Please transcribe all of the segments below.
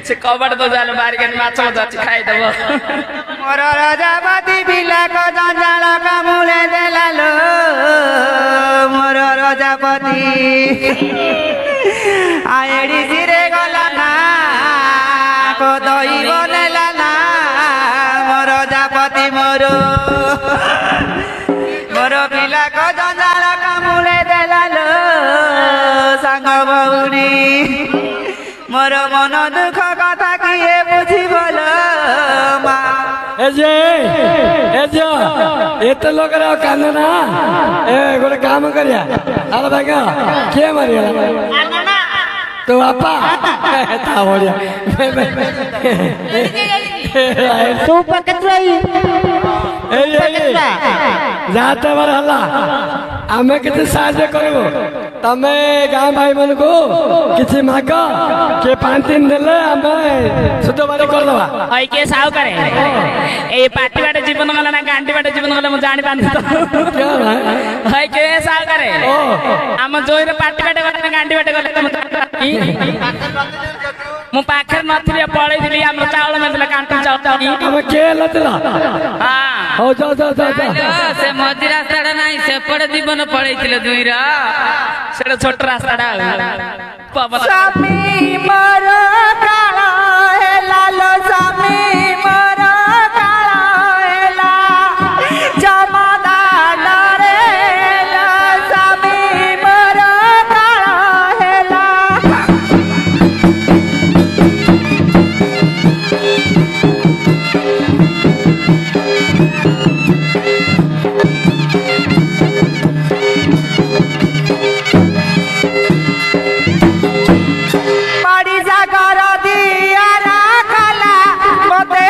से कबड़ दो जाल बारी के माछ मछ खाई देबो मोर रजापति बिलाक जंजाल कामुले देलालो मोर रजापति आएडी सिरे गला ना को दही बनेला ना मोर रजापति मोर मोर बिलाक जंजाल कामुले देलालो सांग बहुनी मोर मन दुख कथा किए बुझी बोल मा एजे एत लोग रा कान ना ए गोटे काम करिया आला भागा के मारिया तो आपा ता बढ़िया तू पकड़ रही ए जाते बार हल्ला आमे किते साहाय्य करबो तमे गाँ भाई मन को किछि माग के 5 दिन देले आमे सुध बारी कर दवा हई के साउ करे ए पार्टी बाटे जीवन गला ना गांडी बाटे जीवन गला म जानि पानी तो हई के साउ करे हम जोई रे पार्टी बाटे गला ना गांडी बाटे गला मु पाखर नथिले पळै दिली हम चावल मेदला कांटी चावल हम के लतला हां हो जा से मधी रास्ताडा नाही से पड़ जीवन पळैतिले दुई रा सेडा छोट रास्ताडा स्वामी मोर काला हे लालो स्वामी मोर काला हेला जमदान रे स्वामी मोर काला हेला बड़ी जागर दिया राखला मते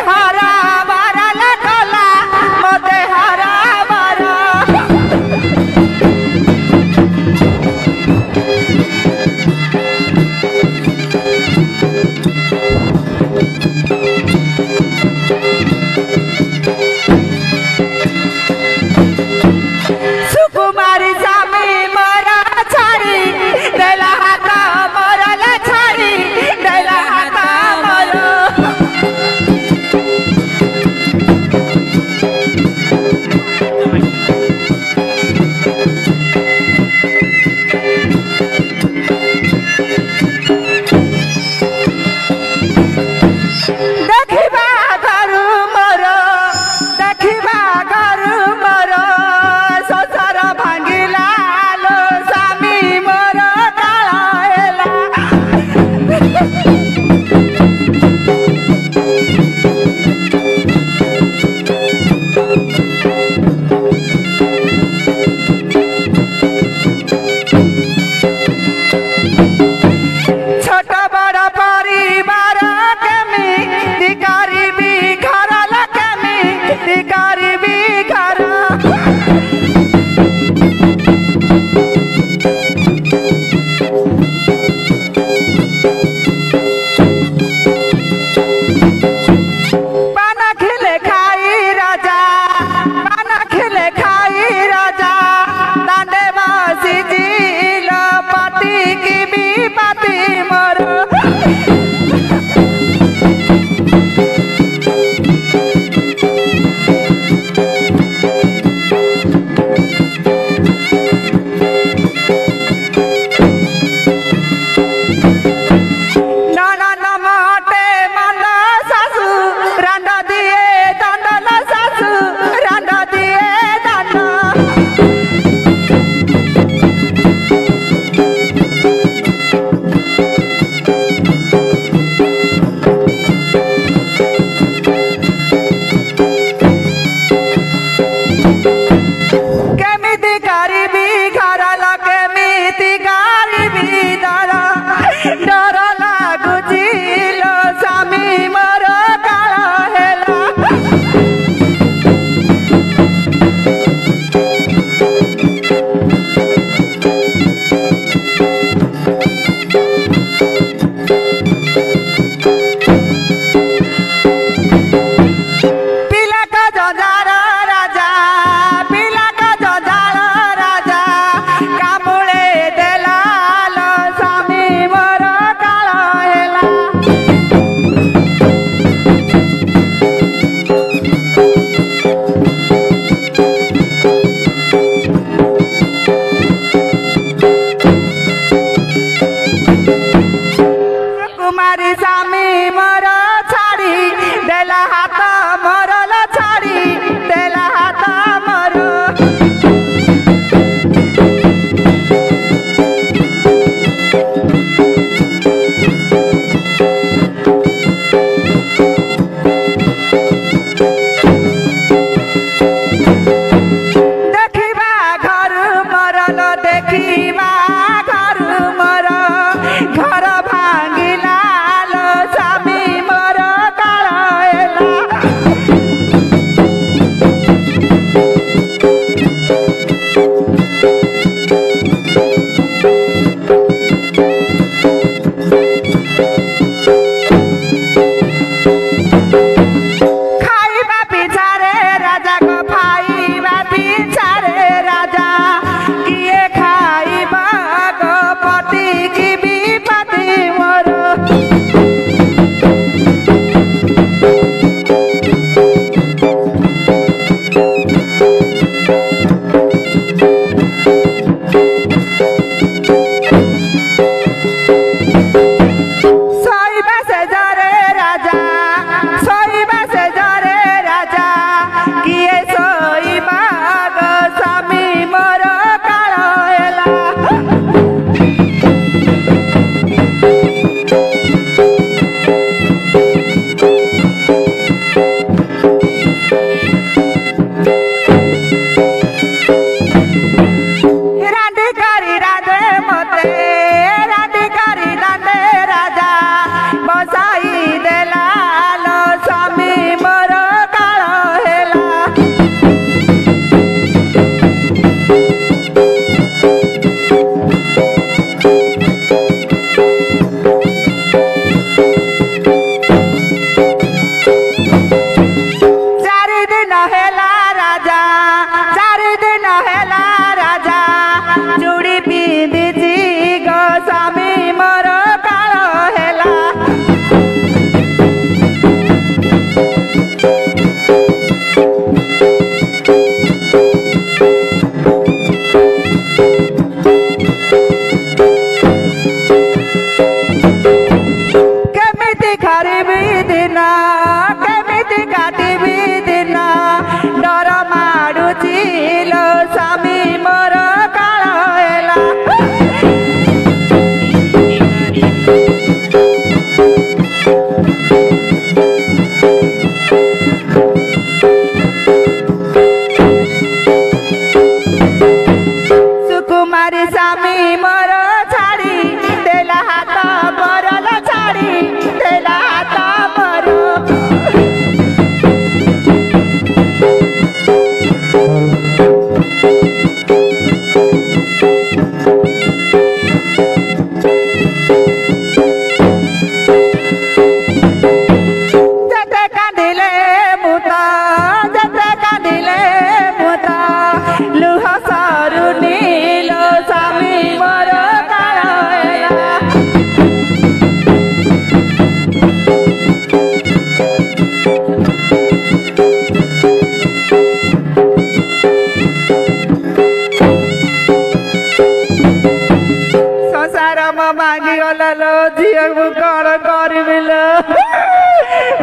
ସଂସାର ମୋ ଭାଙ୍ଗିଗଲା ଲୋ ଝିଅ ମୁଁ କଣ କରିବି ଲୋ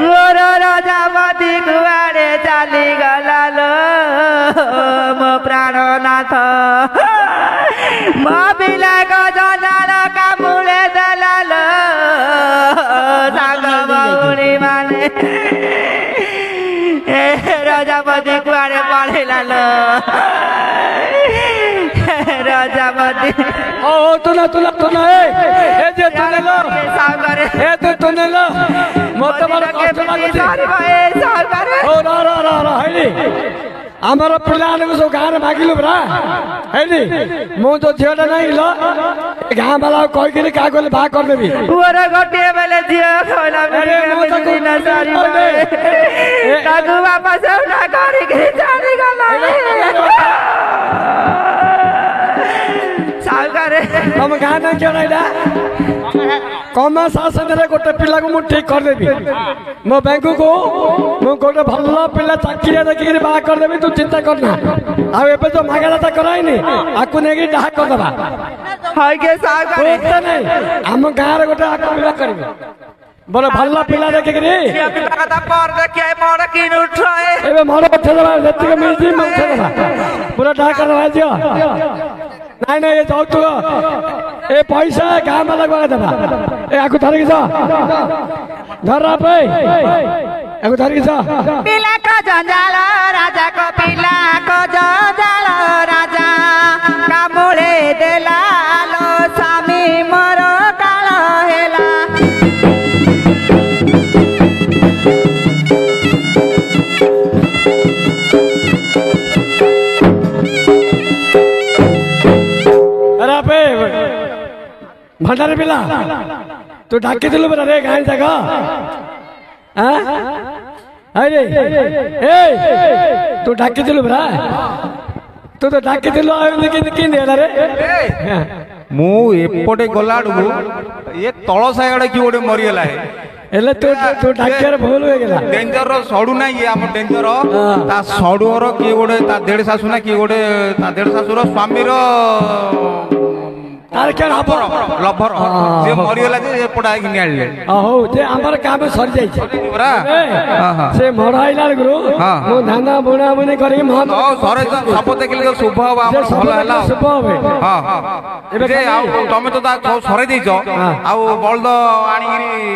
ମୋର ରଜାପତି କୁଆଡେ ଚାଲିଗଲା ଲୋ ମୋ ପ୍ରାଣନାଥ ମୋ ପିଲାଙ୍କ ଜଞ୍ଜାଳ କାମୁଳେ ଦେଲା ଲୋ ସାଙ୍ଗ ଭଉଣୀ ମାନେ ରଜାପତି କୁଆଡେ ପଳେଇଲା ଲୋ ରଜାପତି ओ तुला तुला तुला ए जे तुनेलो ସାଙ୍ଗରେ ए तू तुनेलो मत बड़ कष्ट लाଗୁଛି ओ रा रा रा रा हैली ଆମର ପିଲାମାନଙ୍କୁ ସବୁ ଗାଁରେ ମାଗିଲୁ ପରା ହେଇନି ମୁଁ ତ ଝିଅଟା ନାହିଁ ଲ ଗାଁ ବାଲା କହିକିରି କାହା କହିଲେ ବାହା କରିଦେବି ପୁଅର ଗୋଟିଏ ବେଲେ ଝିଅ କହିଲା ତାକୁ ବାପା ସେଉଟା କରିକି ଚାଲିଗଲା ସାଉକାରେ ତମ ଗାଁ ନା କିଏ ଏଇଟା କମା ଶାସନରେ ଗୋଟେ ପିଲାକୁ ମୁଁ ଠିକ କରିଦେବି ମୋ ବ୍ୟାଙ୍କକୁ ମୁଁ ଗୋଟେ ଭଲ ପିଲା ଚାକିରିଆ ଦେଖିକିରି ବାହା କରିଦେବି ତୁ ଚିନ୍ତା କରନା ଆଉ ଏବେ ତ ମାଗଣାଟା କରାଇନି ଆକୁ ନେଇକି ଯାହା କରିଦେବା ହଇକେ ସାଉକାରେ ନାଇଁ ଆମ ଗାଁରେ ଗୋଟେ ଆକୁ ପିଲା କରିବି ବଡ ଭଲ ପିଲା ଦେଖିକିରି ଏବେ ମୋର ଉଠେଇଦେବା ଯେତିକି ମିଳିଛି ମୁଁ ଉଠେଇଦେବା ପୁରା ଢାକା କରିଦେବା ଝିଅ ନାଇଁ ନାଇଁ ଏ ଯୌତୁକ ଏ ପଇସା ଗାଁ ବାଲାକୁ ଦେବା ଏ ଆକୁ ଧରିକି ଯା ଧର ପାଇଁ ଆକୁ ଧରିକି ଯା ପିଲାକ ଜଞ୍ଜାଳ ରାଜାକ ପିଲାକ ଜଞ୍ଜାଳ ରାଜା କାମୁଳେ ଦେଲା ଲୋ ସ୍ୱାମୀ ମୋର କାଳ ହେଲା भंडारी पिला तू डाकिलु बरा रे गाय जगह अरे ए तू डाकिलु बरा तू तो डाकिलु किन रे मु एपटे गलाडू ये तळ साइड की ओडे मरि गेला है एले तू तू डाकियर भूल हो गेला डेंजर रो सडू ना ये हम डेंजर ता सडू रो की ओडे ता डेढ़ सासु ना की ओडे ता डेढ़ सासु रो स्वामी रो तार के लभर जे मरि गेला जे एपटा कि निआले हो जे हमर काम सर जाई छै बरा हां से मराइला गुरु मु धाना बुणा बुनी करी म सरे सब देखिले तो शुभ हो हमर भलो हैला शुभ होबे हां एबे जे तमे तो ता सरे देइछो आ बळद आनी